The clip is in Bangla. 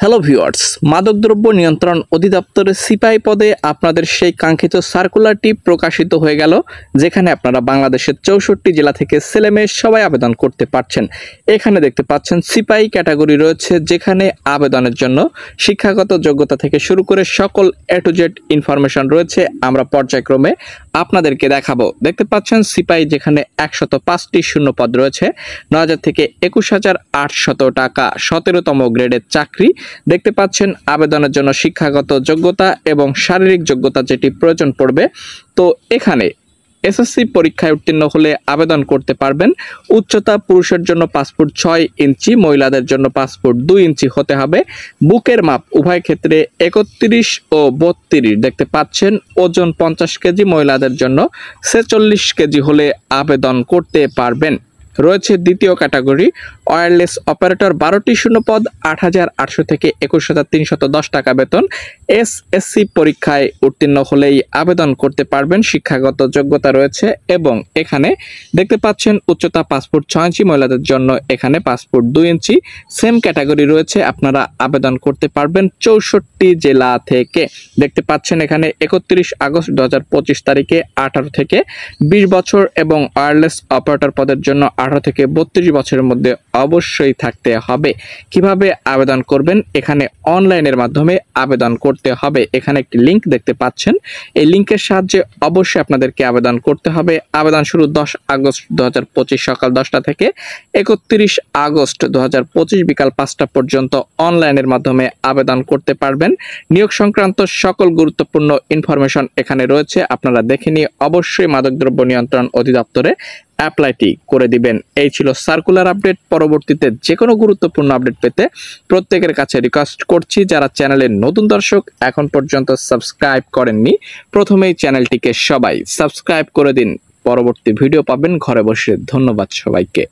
হ্যালো ভিউয়ার্স, মাদকদ্রব্য নিয়ন্ত্রণ অধিদপ্তরের সিপাহী পদে আপনাদের সেই কাঙ্ক্ষিত সার্কুলারটি প্রকাশিত হয়ে গেল, যেখানে আপনারা বাংলাদেশের 64 জেলা থেকে ছেলেমেয়ে সবাই আবেদন করতে পারছেন। এখানে দেখতে পাচ্ছেন সিপাহী ক্যাটাগরি রয়েছে, যেখানে আবেদনের জন্য শিক্ষাগত যোগ্যতা থেকে শুরু করে সকল এ টু জেড ইনফরমেশন রয়েছে। আমরা পর্যায়ক্রমে আপনাদেরকে দেখাবো। দেখতে পাচ্ছেন সিপাহী, যেখানে 105টি শূন্য পদ রয়েছে, 9,000 থেকে 21,800 টাকা, 17তম গ্রেডের চাকরি। দেখতে পাচ্ছেন আবেদনের জন্য শিক্ষাগত যোগ্যতা এবং শারীরিক যোগ্যতা যেটি প্রয়োজন পড়বে। তো এখানে এসএসসি পরীক্ষায় উত্তীর্ণ হলে আবেদন করতে পারবেন। উচ্চতা পুরুষের জন্য 5 ফুট 6 ইঞ্চি, মহিলাদের জন্য 5 ফুট 2 ইঞ্চি হতে হবে। বুকের মাপ উভয় ক্ষেত্রে 31 ও 32 দেখতে পাচ্ছেন। ওজন 50 কেজি, মহিলাদের জন্য 46 কেজি হলে আবেদন করতে পারবেন। রয়েছে দ্বিতীয় ক্যাটাগরি ওয়্যারলেস অপারেটর, 12টি শূন্যপদ, 8,800 থেকে 21,310 টাকা বেতন। এসএসসি পরীক্ষায় উত্তীর্ণ হলেই আবেদন করতে পারবেন। শিক্ষাগত যোগ্যতা রয়েছে এবং এখানে দেখতে পাচ্ছেন উচ্চতা 5 ফুট 6 ইঞ্চি, মহিলাদের জন্য এখানে 5 ফুট 2 ইঞ্চি। সেম ক্যাটাগরি রয়েছে, আপনারা আবেদন করতে পারবেন 64 জেলা থেকে। দেখতে পাচ্ছেন এখানে 31 আগস্ট 2025 তারিখে 18 থেকে 20 বছর এবং ওয়্যারলেস অপারেটর পদের জন্য 18 থেকে 32 বছরের মধ্যে অবশ্যই থাকতে হবে। কিভাবে আবেদন করবেন? এখানে অনলাইনের মাধ্যমে আবেদন করতে হবে। এখানে একটি লিংক দেখতে পাচ্ছেন, এই লিংকের সাহায্যে অবশ্যই আপনাদেরকে আবেদন করতে হবে। আবেদন শুরু 10 আগস্ট 2025 সকাল 10টা থেকে 31 আগস্ট 2025 বিকাল 5টা পর্যন্ত অনলাইনের মাধ্যমে আবেদন করতে পারবেন। নিয়োগ সংক্রান্ত সকল গুরুত্বপূর্ণ ইনফরমেশন এখানে রয়েছে, আপনারা দেখে নিয়ে অবশ্যই মাদকদ্রব্য নিয়ন্ত্রণ অধিদপ্তরে অ্যাপ্লাইটি করে দিবেন। এই ছিল সার্কুলার আপডেট। পরবর্তীতে যে কোনো গুরুত্বপূর্ণ আপডেট পেতে প্রত্যেকের কাছে রিকোয়েস্ট করছি, যারা চ্যানেলের নতুন দর্শক এখন পর্যন্ত সাবস্ক্রাইব করেননি, প্রথমেই চ্যানেলটিকে সবাই সাবস্ক্রাইব করে দিন। পরবর্তী ভিডিও পাবেন ঘরে বসে। ধন্যবাদ সবাইকে।